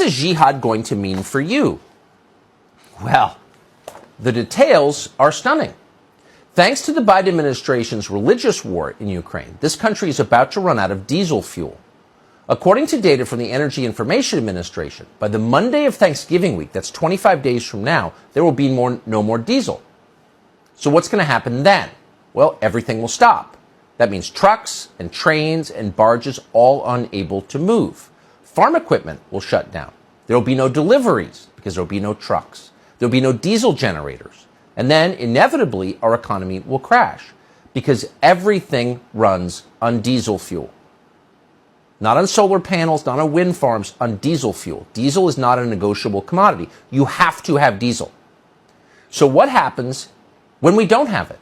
is jihad going to mean for you? Well, the details are stunning. Thanks to the Biden administration's religious war in Ukraine, this country is about to run out of diesel fuel. According to data from the Energy Information Administration, by the Monday of Thanksgiving week, that's 25 days from now, there will be no more diesel. So what's going to happen then? Well, everything will stop. That means trucks and trains and barges all unable to move. Farm equipment will shut down. There will be no deliveries because there will be no trucks. There will be no diesel generators. And then, inevitably, our economy will crash because everything runs on diesel fuel. Not on solar panels, not on wind farms, on diesel fuel. Diesel is not a negotiable commodity. You have to have diesel. So what happens when we don't have it?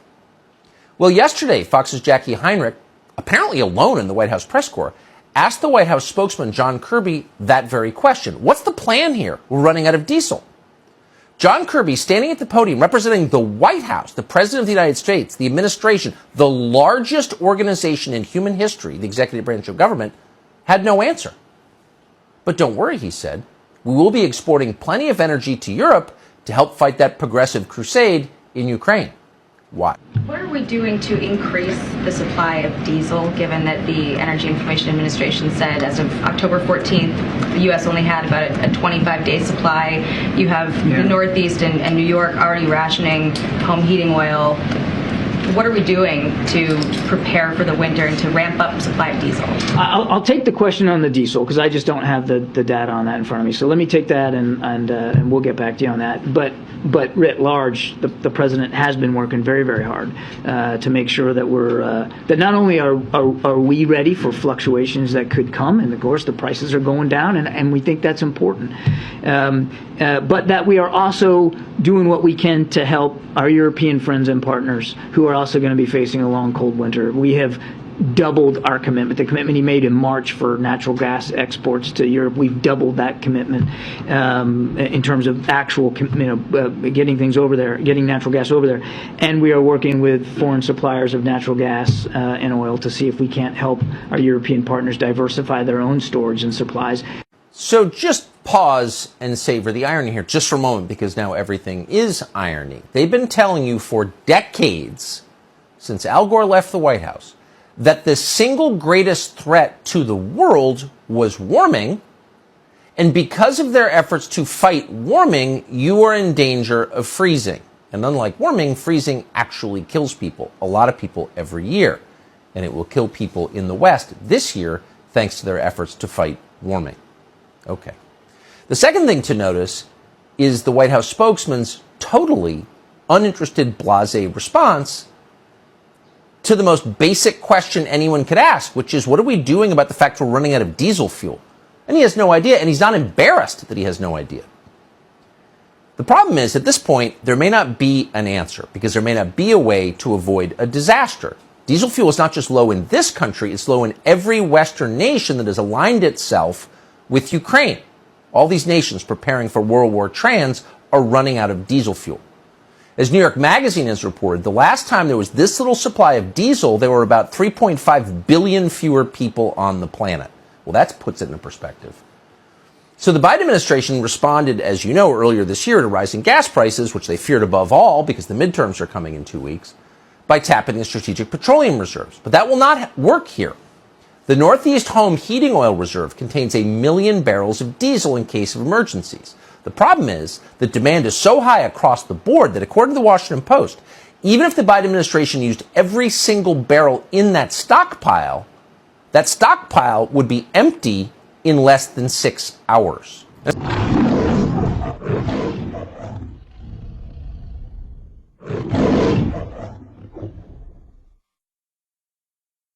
Well, yesterday, Fox's Jackie Heinrich, apparently alone in the White House press corps, asked the White House spokesman John Kirby that very question. What's the plan here? We're running out of diesel. John Kirby, standing at the podium representing the White House, the President of the United States, the administration, the largest organization in human history, the executive branch of government, had no answer. But don't worry, he said. We will be exporting plenty of energy to Europe to help fight that progressive crusade in Ukraine. Why? What are we doing to increase the supply of diesel, given that the Energy Information Administration said as of October 14th, the U.S. only had about a 25-day supply? You have the Northeast and New York already rationing home heating oil. What are we doing to prepare for the winter and to ramp up supply of diesel? I'll take the question on the diesel because I just don't have the data on that in front of me. So let me take that and we'll get back to you on that. But writ large, the president has been working very, very hard to make sure that that not only are we ready for fluctuations that could come, and of course the prices are going down, and we think that's important, but that we are also doing what we can to help our European friends and partners who are also going to be facing a long, cold winter. We have doubled our commitment. The commitment he made in March for natural gas exports to Europe, we've doubled that commitment in terms of actual, getting things over there, getting natural gas over there. And we are working with foreign suppliers of natural gas and oil to see if we can't help our European partners diversify their own storage and supplies. So just pause and savor the irony here just for a moment, because now everything is irony. They've been telling you for decades, since Al Gore left the White House, that the single greatest threat to the world was warming, and because of their efforts to fight warming, you are in danger of freezing. And unlike warming, freezing actually kills people, a lot of people every year. And it will kill people in the West this year thanks to their efforts to fight warming. Okay. The second thing to notice is the White House spokesman's totally uninterested, blasé response to the most basic question anyone could ask, which is, what are we doing about the fact we're running out of diesel fuel? And he has no idea, and he's not embarrassed that he has no idea. The problem is, at this point, there may not be an answer, because there may not be a way to avoid a disaster. Diesel fuel is not just low in this country, it's low in every Western nation that has aligned itself with Ukraine. All these nations preparing for World War Trans are running out of diesel fuel. As New York Magazine has reported, the last time there was this little supply of diesel, there were about 3.5 billion fewer people on the planet. Well, that puts it in perspective. So the Biden administration responded, as you know, earlier this year to rising gas prices, which they feared above all because the midterms are coming in 2 weeks, by tapping the strategic petroleum reserves. But that will not work here. The Northeast Home Heating Oil Reserve contains 1 million barrels of diesel in case of emergencies. The problem is that demand is so high across the board that, according to the Washington Post, even if the Biden administration used every single barrel in that stockpile would be empty in less than 6 hours.